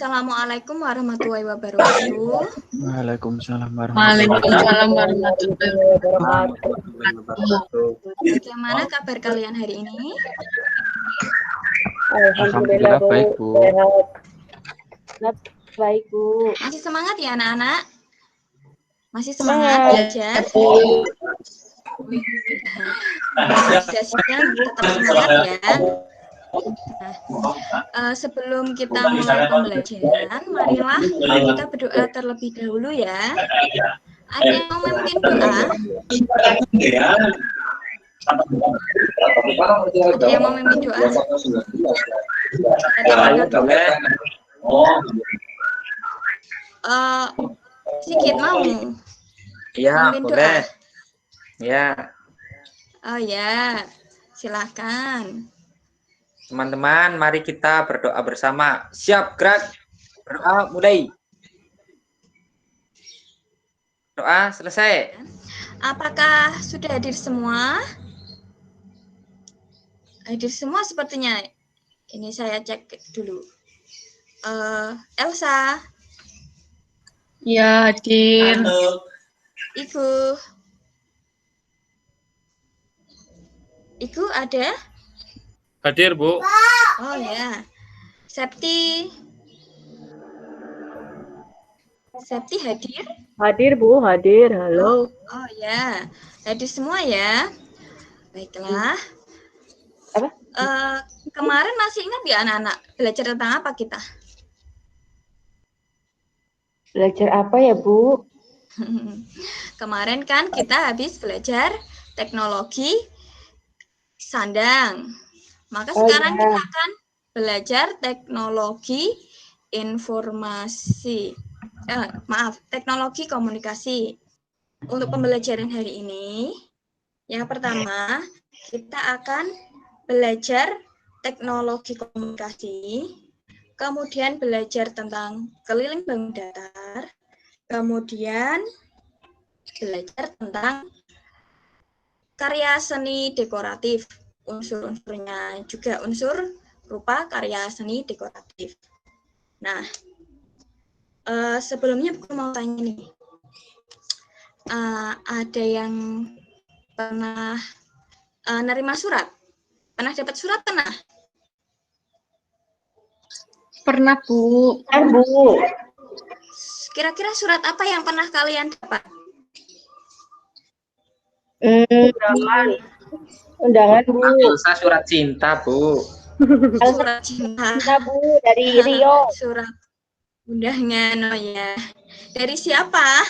Assalamualaikum warahmatullahi wabarakatuh. Waalaikumsalam warahmatullahi wabarakatuh. Bagaimana kabar kalian hari ini? Alhamdulillah baik, Bu. Baik, Bu. Masih semangat ya anak-anak? Masih semangat belajar? Tidak tetap semangat ya. Nah, sebelum kita mulai pembelajaran, marilah kita berdoa terlebih dahulu ya. Ada yang mau memimpin doa? Ada yang mau memimpin doa? Sikit mau? Iya, boleh. Ya. Oh ya, silakan. Teman-teman, mari kita berdoa bersama. Siap, gerak. Berdoa mulai. Doa selesai. Apakah sudah hadir semua? Hadir semua sepertinya. Ini saya cek dulu. Elsa. Ya, hadir. Ibu. Ibu ada? Hadir, Bu. Oh ya. Septi. Septi hadir? Hadir, Bu, hadir. Halo. Oh ya. Hadir semua ya. Baiklah. Apa? Kemarin masih ingat nggak anak-anak belajar tentang apa kita? Belajar apa ya, Bu? Kemarin kan kita habis belajar teknologi sandang. Maka sekarang kita akan belajar teknologi informasi. Teknologi komunikasi. Untuk pembelajaran hari ini, yang pertama kita akan belajar teknologi komunikasi, kemudian belajar tentang keliling bangun datar, kemudian belajar tentang karya seni dekoratif, unsur-unsurnya juga unsur rupa karya seni dekoratif. Nah, sebelumnya aku mau tanya nih, ada yang pernah nerima surat? Pernah dapat surat pernah? Pernah, Bu. Bu. Kira-kira surat apa yang pernah kalian dapat? Undangan, Bu. Elsa surat cinta, Bu. Surat cinta. Bu, dari Rio. Surat undangan, oh ya. Dari siapa?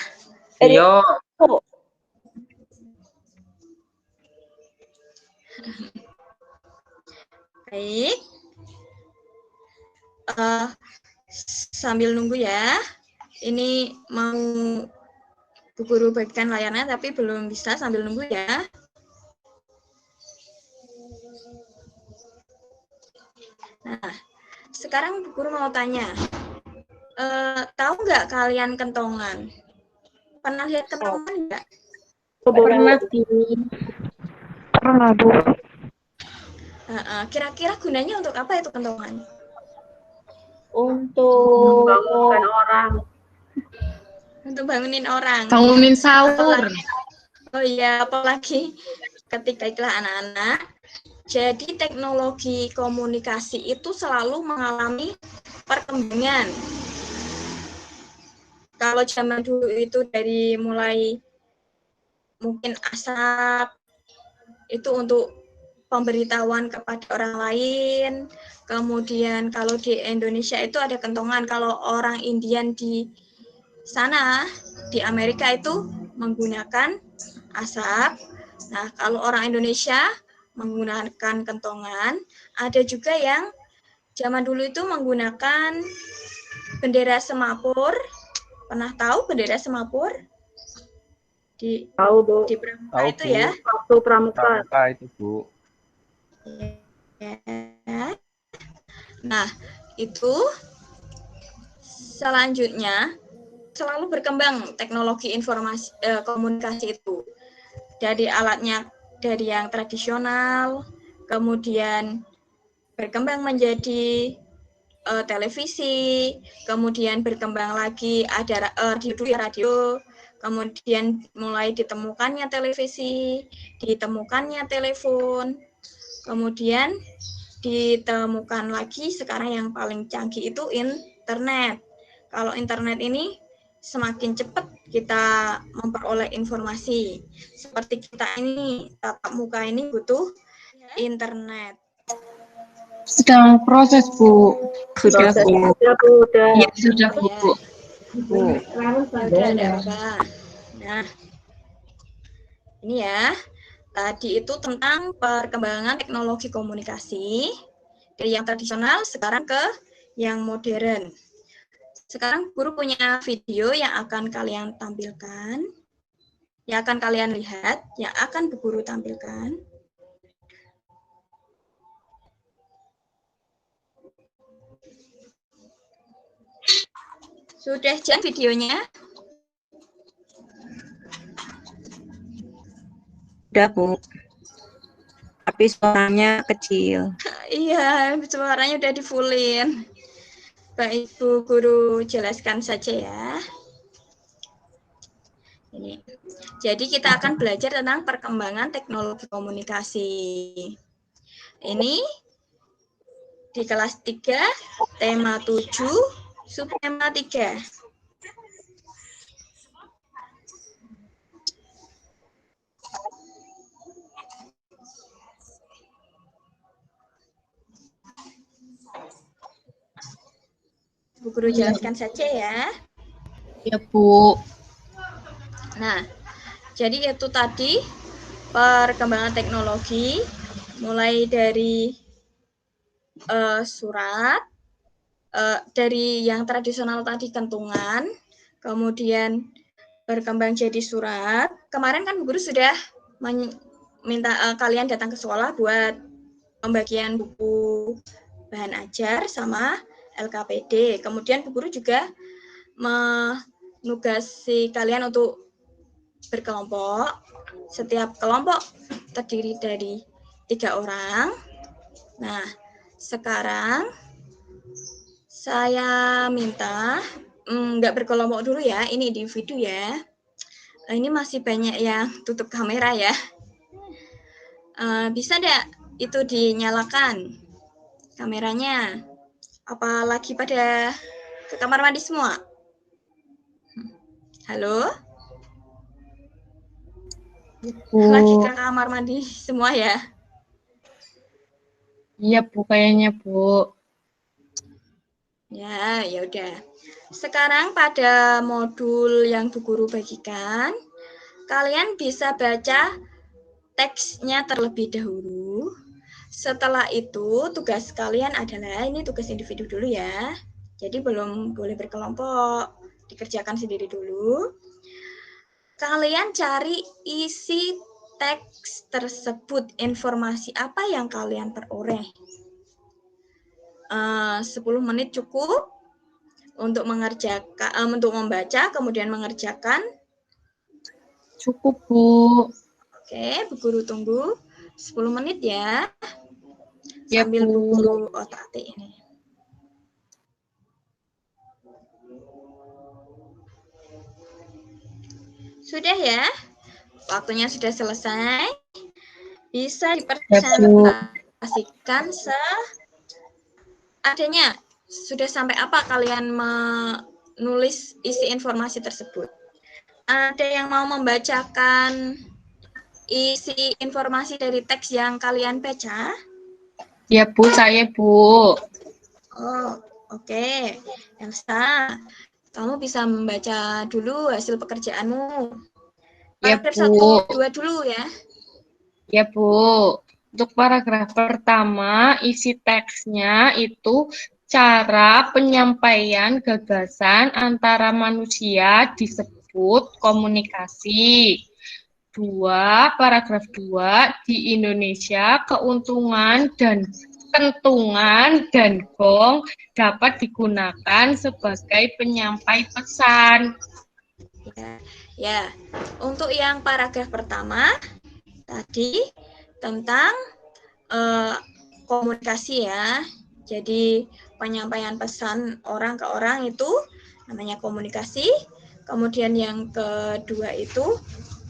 Rio. Baik. Sambil nunggu ya. Ini mau Bu Guru bagikan layarnya, tapi belum bisa, sambil nunggu ya. Nah, sekarang Bu Guru mau tanya. Tahu nggak kalian kentongan? Pernah lihat kentongan nggak? Pernah, Bu. Pernah, Bu. Kira-kira gunanya untuk apa itu kentongan? Untuk membangunkan orang. Untuk bangunin orang. Bangunin sahur. Oh iya, apalagi ketika itulah anak-anak. Jadi teknologi komunikasi itu selalu mengalami perkembangan. Kalau zaman dulu itu dari mulai mungkin asap, itu untuk pemberitahuan kepada orang lain. Kemudian kalau di Indonesia itu ada kentongan. Kalau orang Indian di sana, di Amerika itu menggunakan asap. Nah, kalau orang Indonesia menggunakan kentongan. Ada juga yang zaman dulu itu menggunakan bendera semapur. Pernah tahu bendera semapur? Tahu, Bu. Di Pramuka itu ya? Waktu Pramuka. Itu, Bu. Ya. Nah, itu selanjutnya selalu berkembang teknologi informasi komunikasi itu. Dari alatnya dari yang tradisional, kemudian berkembang menjadi televisi, kemudian berkembang lagi ada radio, kemudian mulai ditemukannya televisi, ditemukannya telepon, kemudian ditemukan lagi sekarang yang paling canggih itu internet. Kalau internet ini semakin cepat kita memperoleh informasi. Seperti kita ini, tatap muka ini butuh internet. Sedang proses, Bu. Sudah, Bu. Sudah, Bu. Udah. Ya, sudah, Bu. Udah ada apa? Nah, ini ya. Tadi itu tentang perkembangan teknologi komunikasi dari yang tradisional sekarang ke yang modern. Sekarang guru punya video yang akan kalian tampilkan, yang akan kalian lihat, yang akan Bu Guru tampilkan. Sudah jalan videonya? Udah, Bu. Tapi suaranya kecil. Iya, suaranya udah di-fullin. Baik, Bu Guru jelaskan saja ya. Ini. Jadi kita akan belajar tentang perkembangan teknologi komunikasi. Ini di kelas 3, tema 7, subtema 3. Bu Guru jelaskan saja ya. Ya, Bu. Nah, jadi itu tadi perkembangan teknologi, mulai dari surat, dari yang tradisional tadi kentungan, kemudian berkembang jadi surat. Kemarin kan Bu Guru sudah minta kalian datang ke sekolah buat pembagian buku bahan ajar sama LKPD. Kemudian Bu Guru juga menugasi kalian untuk berkelompok. Setiap kelompok terdiri dari 3 orang. Nah, sekarang saya minta nggak berkelompok dulu ya, ini individu ya. Ini masih banyak yang tutup kamera ya. Bisa nggak itu dinyalakan kameranya? Apalagi pada ke kamar mandi semua? Halo? Bu. Lagi ke kamar mandi semua ya? Iya, Bu, kayaknya, Bu. Ya, ya udah. Sekarang pada modul yang Bu Guru bagikan, kalian bisa baca teksnya terlebih dahulu. Setelah itu, tugas kalian adalah, ini tugas individu dulu ya. Jadi belum boleh berkelompok, dikerjakan sendiri dulu. Kalian cari isi teks tersebut, informasi apa yang kalian peroleh. 10 menit cukup untuk mengerjakan, untuk membaca, kemudian mengerjakan. Cukup, Bu. Oke, Bu Guru tunggu 10 menit ya. Ya, Sambil Bu Bu. Guru otak-atik ini. Sudah ya? Waktunya sudah selesai. Bisa dipresentasikan seadanya. Sudah sampai apa kalian menulis isi informasi tersebut? Ada yang mau membacakan isi informasi dari teks yang kalian baca? Ya, Bu, saya, Bu. Oh, oke. Elsa, kamu bisa membaca dulu hasil pekerjaanmu. Ya, Paragraf Bu. 1, 2 dulu ya. Ya, Bu. Untuk paragraf pertama, isi teksnya itu cara penyampaian gagasan antara manusia disebut komunikasi. 2, paragraf 2, di Indonesia keuntungan dan kentungan dan gong dapat digunakan sebagai penyampai pesan. Ya, untuk yang paragraf pertama tadi tentang komunikasi ya. Jadi penyampaian pesan orang ke orang itu namanya komunikasi. Kemudian yang kedua itu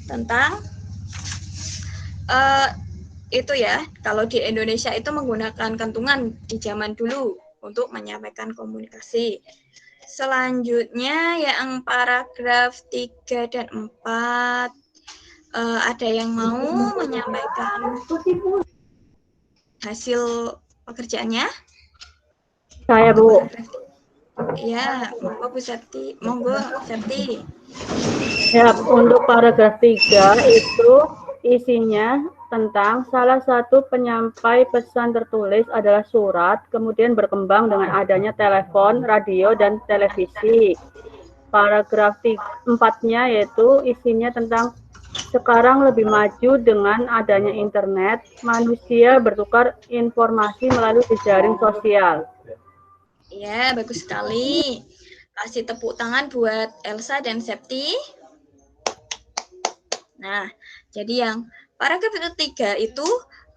tentang itu ya, kalau di Indonesia itu menggunakan kentungan di zaman dulu untuk menyampaikan komunikasi. Selanjutnya yang paragraf 3 dan 4, ada yang mau menyampaikan hasil pekerjaannya? Saya, Bu. Ya, monggo Bu Septi. Monggo Septi. Ya, untuk paragraf 3 itu isinya tentang salah satu penyampai pesan tertulis adalah surat, kemudian berkembang dengan adanya telepon, radio, dan televisi. Paragraf 4-nya yaitu isinya tentang sekarang lebih maju dengan adanya internet, manusia bertukar informasi melalui jejaring sosial. Ya, bagus sekali. Kasih tepuk tangan buat Elsa dan Septi. Nah, jadi yang paragraf 3 itu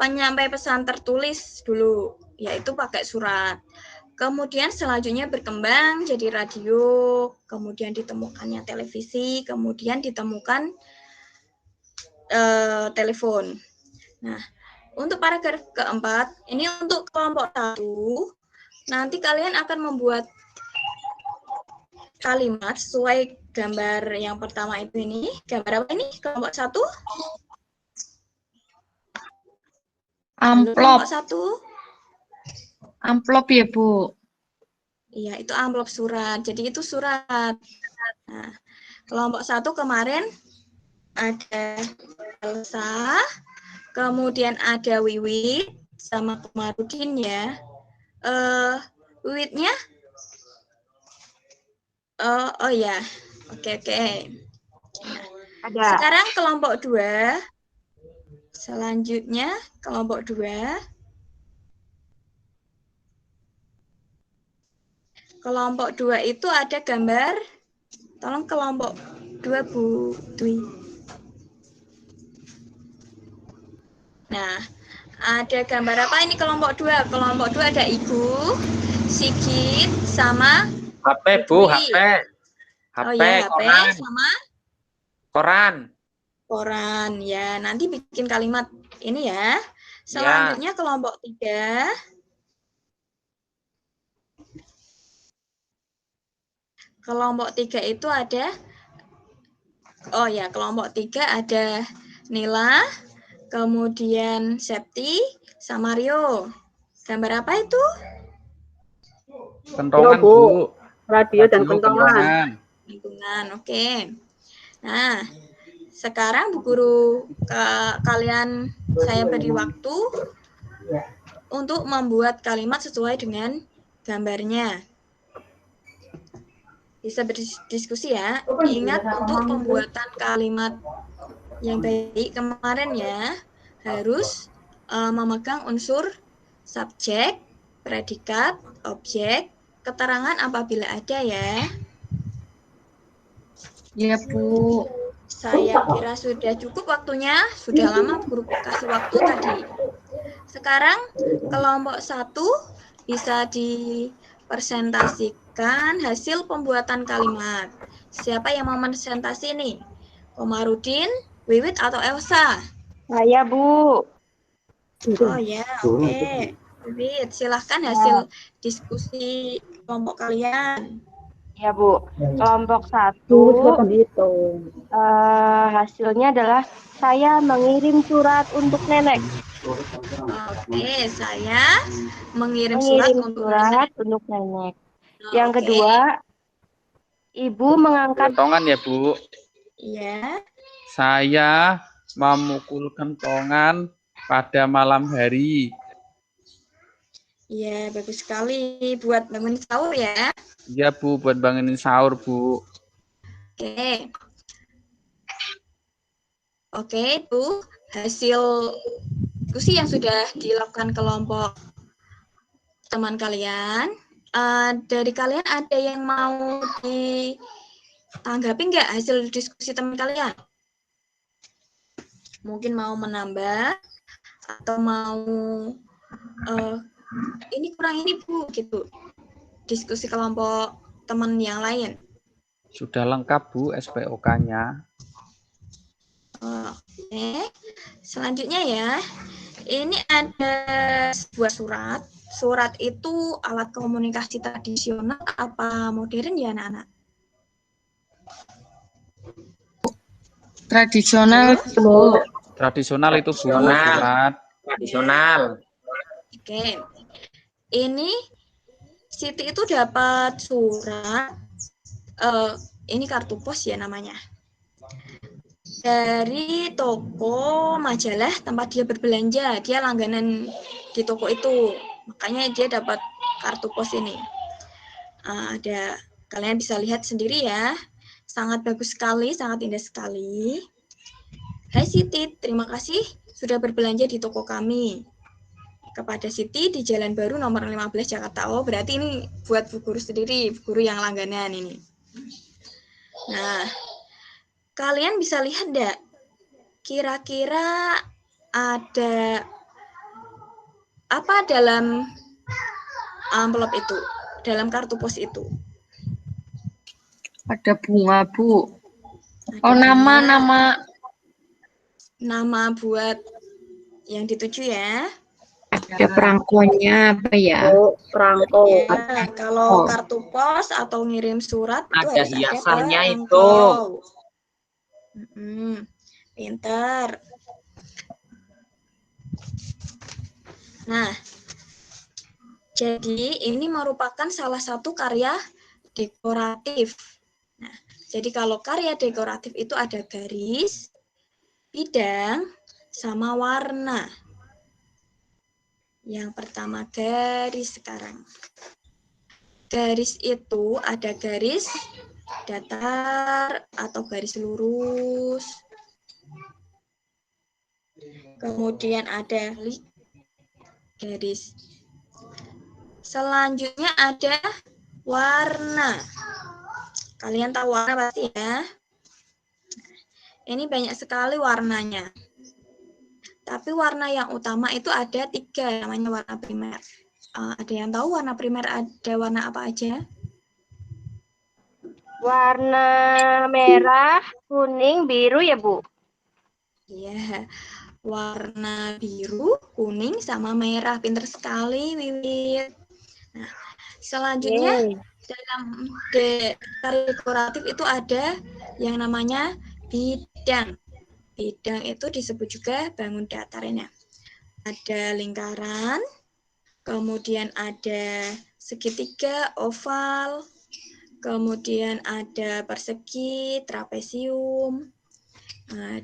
penyampai pesan tertulis dulu, yaitu pakai surat. Kemudian selanjutnya berkembang jadi radio, kemudian ditemukannya televisi, kemudian ditemukan telepon. Nah, untuk paragraf keempat, ini untuk kelompok 1, nanti kalian akan membuat kalimat sesuai gambar yang pertama itu ini. Gambar apa ini? Kelompok 1? Amplop. Kelompok 1? Amplop ya, Bu. Iya, itu amplop surat. Jadi itu surat. Nah, kelompok 1 kemarin ada Elsa, kemudian ada Wiwit sama Komarudin ya. Wiwitnya? Oh ya, oke. Ada. Sekarang kelompok 2. Selanjutnya kelompok 2. Kelompok 2 itu ada gambar. Tolong kelompok 2 Bu Dwi. Nah, ada gambar apa ini kelompok 2? Kelompok 2 ada Ibu, Sigit, sama HP, Bu, HP. Oh ya, HP koran. sama koran. Ya, nanti bikin kalimat ini ya. Selanjutnya kelompok 3. Kelompok 3 itu ada, oh ya, kelompok 3 ada Nila, kemudian Septi, sama Rio. Gambar apa itu? Kentongan, Bu. Bu. Radio dan kentongan. Lingkungan, oke. Nah, sekarang Bu Guru kalian saya beri waktu untuk membuat kalimat sesuai dengan gambarnya. Bisa berdiskusi ya. Ingat untuk pembuatan kalimat yang baik kemarin ya, harus memegang unsur subjek, predikat, objek, keterangan apabila ada ya. Ya, Bu. Saya kira sudah cukup waktunya, sudah lama guru kasih waktu tadi. Sekarang kelompok 1 bisa dipresentasikan hasil pembuatan kalimat. Siapa yang mau presentasi nih? Komarudin, Wiwit, atau Elsa? Saya, Bu. Oh ya, oke. Wiwit, silahkan hasil diskusi kelompok kalian. Ya, Bu. Kelompok 1 hasilnya adalah saya mengirim surat untuk nenek. Oke, saya mengirim surat untuk nenek. oke. Yang kedua, Ibu mengangkat Kentongan ya, Bu. Iya. Saya memukul kentongan pada malam hari. Iya, bagus sekali buat bangun sahur ya. Iya, Bu, buat bangunin sahur, Bu. Oke. Oke, itu hasil diskusi yang sudah dilakukan kelompok teman kalian. Dari kalian ada yang mau ditanggapi nggak hasil diskusi teman kalian? Mungkin mau menambah atau mau ini kurang ini Bu gitu. diskusi kelompok teman yang lain? Sudah lengkap Bu SPOK-nya. Oke. Selanjutnya ya, ini ada sebuah surat. Surat itu alat komunikasi tradisional apa modern ya anak-anak? Tradisional, Bu. Tradisional itu Bu, Tradisional. surat. Tradisional. Oke. Ini Siti itu dapat surat, ini kartu pos ya namanya, dari toko majalah tempat dia berbelanja. Dia langganan di toko itu, makanya dia dapat kartu pos ini. Ada, kalian bisa lihat sendiri ya, sangat bagus sekali, sangat indah sekali. Hai Siti, terima kasih sudah berbelanja di toko kami. Kepada Siti di Jalan Baru nomor 15 Jakarta. Oh, berarti ini buat Bu Guru sendiri, Bu Guru yang langganan ini. Nah, kalian bisa lihat enggak? Kira-kira ada apa dalam amplop itu? Dalam kartu pos itu? Ada bunga, Bu. Ada nama buat yang dituju ya. Ada perangkonya apa ya? Oh, perangko. Ya, kalau kartu pos atau ngirim surat itu Ada harus hiasannya ada itu. perangko. Pintar. Nah, jadi ini merupakan salah satu karya dekoratif. Nah, jadi kalau karya dekoratif itu ada garis, bidang, sama warna. Yang pertama garis sekarang. Garis itu ada garis datar atau garis lurus. Kemudian ada garis. Selanjutnya ada warna. Kalian tahu warna pasti ya. Ini banyak sekali warnanya. Tapi warna yang utama itu ada 3, namanya warna primer. Ada yang tahu warna primer ada warna apa aja? Warna merah, kuning, biru ya, Bu? Iya, warna biru, kuning, sama merah. Pinter sekali, Wiwit. Nah, selanjutnya dalam karya dekoratif itu ada yang namanya bidang. Bidang itu disebut juga bangun datarnya. Ada lingkaran, kemudian ada segitiga, oval, kemudian ada persegi, trapesium,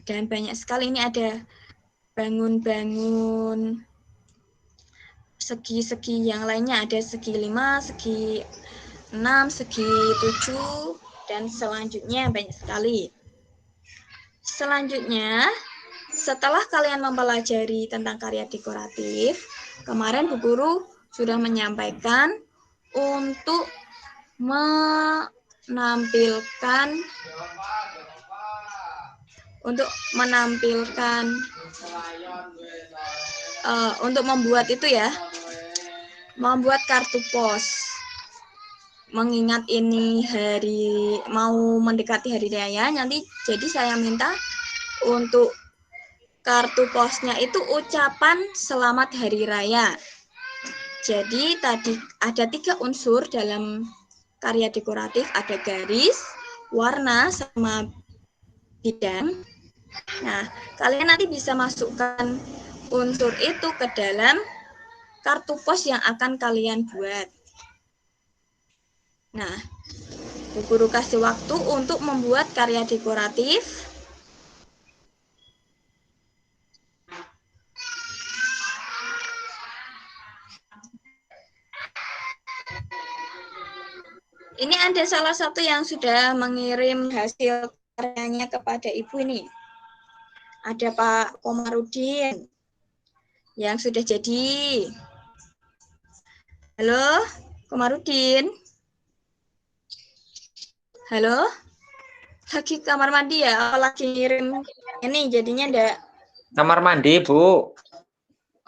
dan banyak sekali. Ini ada bangun-bangun segi-segi yang lainnya. Ada segi 5, segi 6, segi 7, dan selanjutnya banyak sekali. Selanjutnya, setelah kalian mempelajari tentang karya dekoratif, kemarin Bu Guru sudah menyampaikan untuk untuk membuat itu ya, membuat kartu pos. Mengingat ini mau mendekati hari raya, nanti jadi saya minta untuk kartu posnya itu ucapan selamat hari raya. Jadi tadi ada 3 unsur dalam karya dekoratif, ada garis, warna, sama bidang. Nah, kalian nanti bisa masukkan unsur itu ke dalam kartu pos yang akan kalian buat. Nah, Bu Guru kasih waktu untuk membuat karya dekoratif. Ini ada salah satu yang sudah mengirim hasil karyanya kepada Ibu ini. Ada Pak Komarudin yang sudah jadi. Halo, Komarudin. Halo? Lagi kamar mandi ya? Lagi ngirim ini jadinya enggak? Kamar mandi, Bu.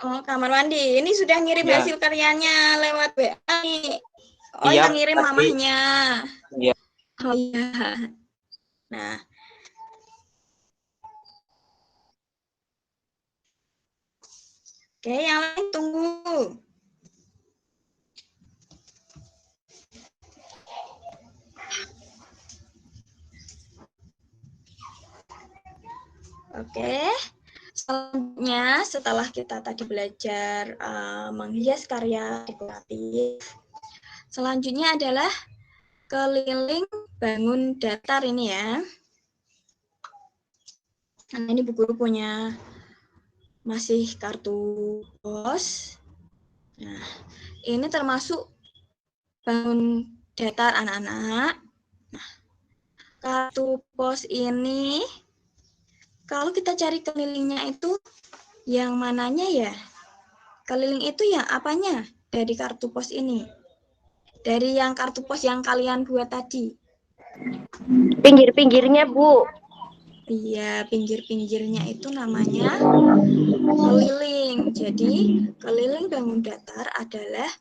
Oh, kamar mandi. Ini sudah ngirim Ya. hasil karyanya lewat WA nih. Oh, Iya, yang ngirim tadi. mamahnya. Iya. Oh iya. Nah. Oke, yang lain tunggu. Oke. Selanjutnya, setelah kita tadi belajar menghias karya dekoratif, selanjutnya adalah keliling bangun datar ini ya. Nah, ini Bu Guru punya masih kartu pos. Nah, ini termasuk bangun datar anak-anak. Nah, kartu pos ini, kalau kita cari kelilingnya itu yang mananya ya? Keliling itu yang apanya dari kartu pos ini? Dari yang kartu pos yang kalian buat tadi? Pinggir-pinggirnya, Bu. Iya, pinggir-pinggirnya itu namanya keliling. Jadi, keliling bangun datar adalah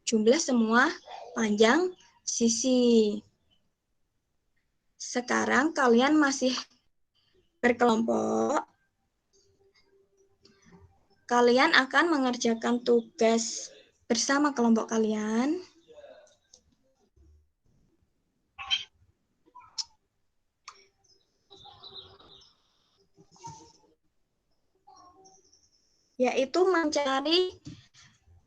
jumlah semua panjang sisi. Sekarang kalian masih berkelompok. Kalian akan mengerjakan tugas bersama kelompok kalian. Yaitu mencari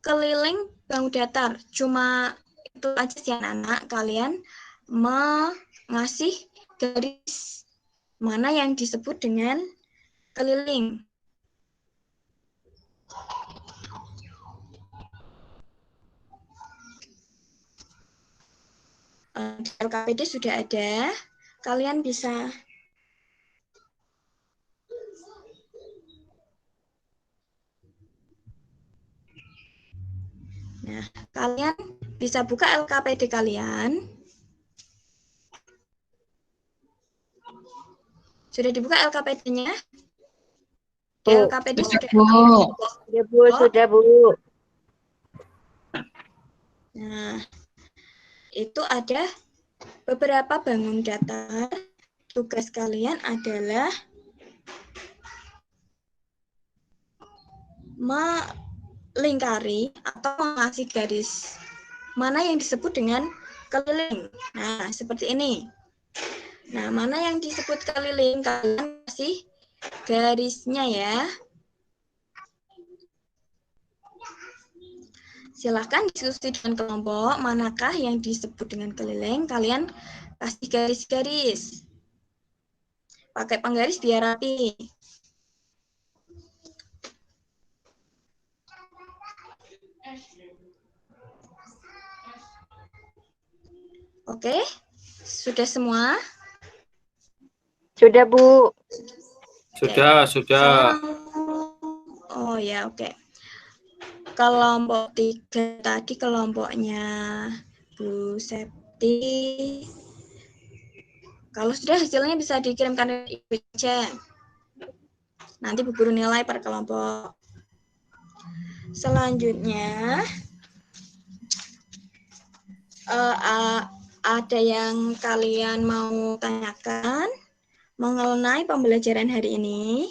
keliling bangun datar. Cuma itu aja sih anak-anak. Kalian mengasih garis mana yang disebut dengan keliling. Di LKPD sudah ada. Kalian bisa Nah, kalian bisa buka LKPD kalian. Sudah dibuka LKPD-nya? Di LKPD sudah. Bu. Sudah, Bu. Sudah, Bu. Nah, itu ada beberapa bangun datar. Tugas kalian adalah melingkari atau mengasih garis mana yang disebut dengan keliling. Nah, seperti ini. Nah, mana yang disebut keliling, kalian kasih garisnya ya. Silahkan diskusi dengan kelompok, manakah yang disebut dengan keliling, kalian kasih garis-garis. Pakai penggaris biar rapi. Oke, sudah semua? Sudah, Bu. Sudah. Oh ya, oke. Kelompok 3 tadi kelompoknya Bu Septi. Kalau sudah hasilnya bisa dikirimkan ke Ibu chat. Nanti Bu Guru nilai per kelompok. Selanjutnya ada yang kalian mau tanyakan mengenai pembelajaran hari ini?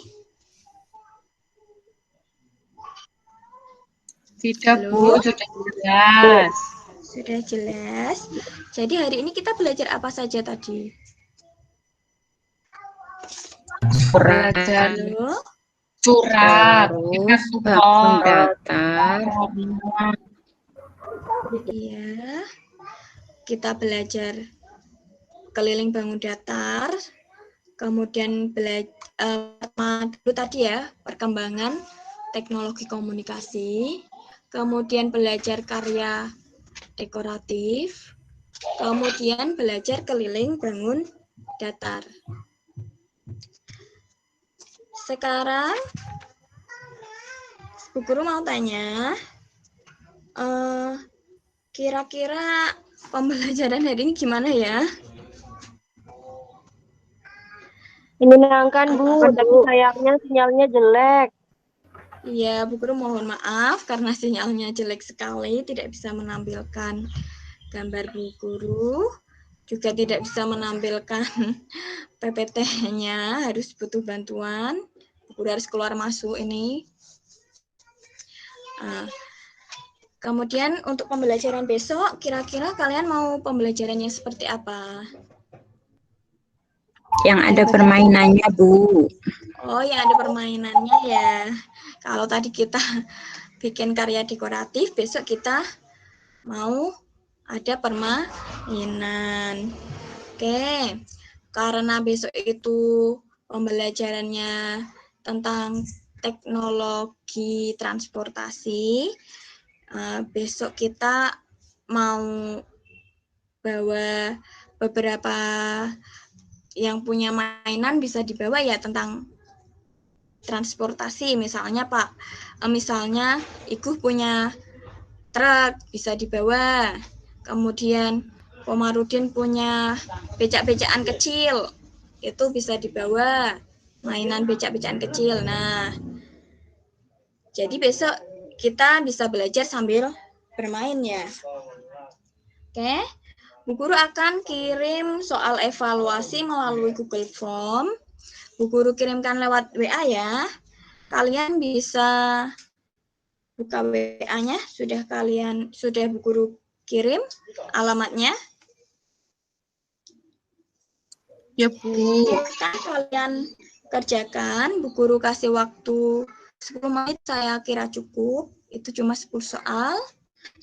Tidak, Halo? Bu. Sudah jelas. Sudah jelas. Jadi hari ini kita belajar apa saja tadi? Belajar Halo? surat. Terus bangun datar. Iya. Kita belajar keliling bangun datar. Kemudian belajar dulu tadi ya, perkembangan teknologi komunikasi. Kemudian belajar karya dekoratif. Kemudian belajar keliling bangun datar. Sekarang Bu Guru mau tanya, kira-kira pembelajaran hari ini gimana ya? Menyenangkan, Bu. Tapi sayangnya sinyalnya jelek. Iya, Bu Guru mohon maaf karena sinyalnya jelek sekali, tidak bisa menampilkan gambar Bu Guru. Juga tidak bisa menampilkan PPT-nya, harus butuh bantuan. Bu Guru harus keluar masuk ini. Kemudian untuk pembelajaran besok, kira-kira kalian mau pembelajarannya seperti apa? Yang ada permainannya, Bu. Oh, yang ada permainannya ya. Kalau tadi kita bikin karya dekoratif, besok kita mau ada permainan. Oke, karena besok itu pembelajarannya tentang teknologi transportasi, besok kita mau bawa beberapa yang punya mainan bisa dibawa ya tentang transportasi. Misalnya misalnya Igu punya truk bisa dibawa. Kemudian Komarudin punya becak-becakan kecil, itu bisa dibawa, mainan becak-becakan kecil. Nah, jadi besok kita bisa belajar sambil bermain ya. Oke, Bu Guru akan kirim soal evaluasi melalui Google Form. Bu Guru kirimkan lewat WA ya. Kalian bisa buka WA-nya, sudah Bu Guru kirim alamatnya. Ya, Bu. Silahkan kalian kerjakan. Bu Guru kasih waktu 10 menit, saya kira cukup. Itu cuma 10 soal.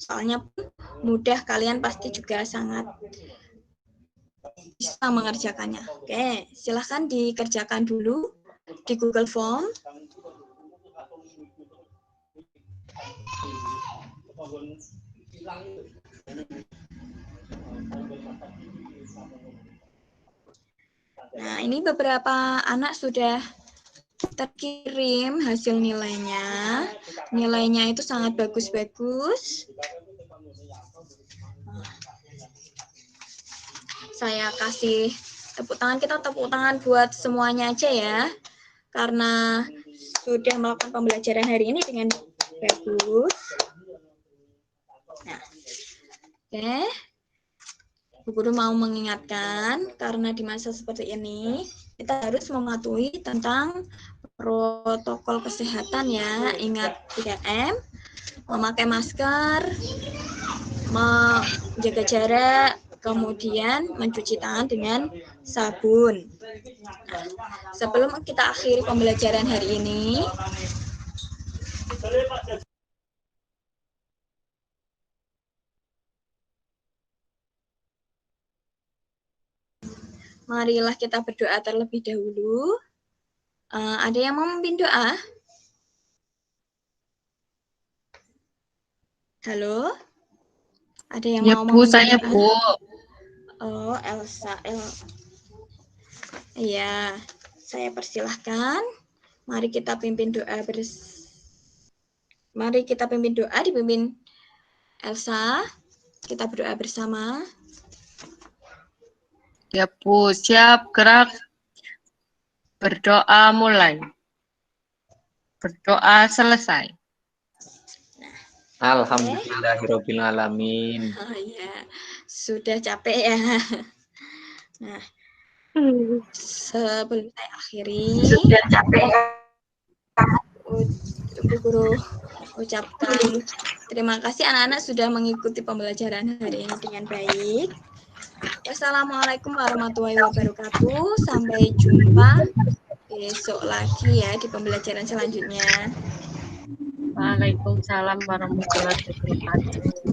Soalnya mudah, kalian pasti juga sangat bisa mengerjakannya. Oke, silahkan dikerjakan dulu di Google Form. Nah, ini beberapa anak sudah terkirim hasil nilainya. Nilainya itu sangat bagus-bagus. Saya kasih tepuk tangan, kita tepuk tangan buat semuanya aja ya. Karena sudah melakukan pembelajaran hari ini dengan bagus. Nah, oke. Bu Guru mau mengingatkan, karena di masa seperti ini, kita harus mematuhi tentang protokol kesehatan ya. Ingat 3M, memakai masker, menjaga jarak, kemudian mencuci tangan dengan sabun. Nah, sebelum kita akhiri pembelajaran hari ini, marilah kita berdoa terlebih dahulu. Ada yang mau memimpin doa? Halo? Ada yang Ya, mau Bu, memimpin saya, doa? Bu. Oh, Elsa. Iya, saya persilahkan. Mari kita pimpin doa Mari kita pimpin doa, dipimpin Elsa. Kita berdoa bersama. Ya, Bu, siap, gerak. Berdoa mulai. Berdoa selesai. Alhamdulillahirabbil alamin. Oh ya, sudah capek ya. Nah, sebelum saya akhiri, Sudah capek. Bu Guru ucapkan terima kasih anak-anak sudah mengikuti pembelajaran hari ini dengan baik. Wassalamualaikum warahmatullahi wabarakatuh. Sampai jumpa besok lagi ya di pembelajaran selanjutnya. Waalaikumsalam warahmatullahi wabarakatuh.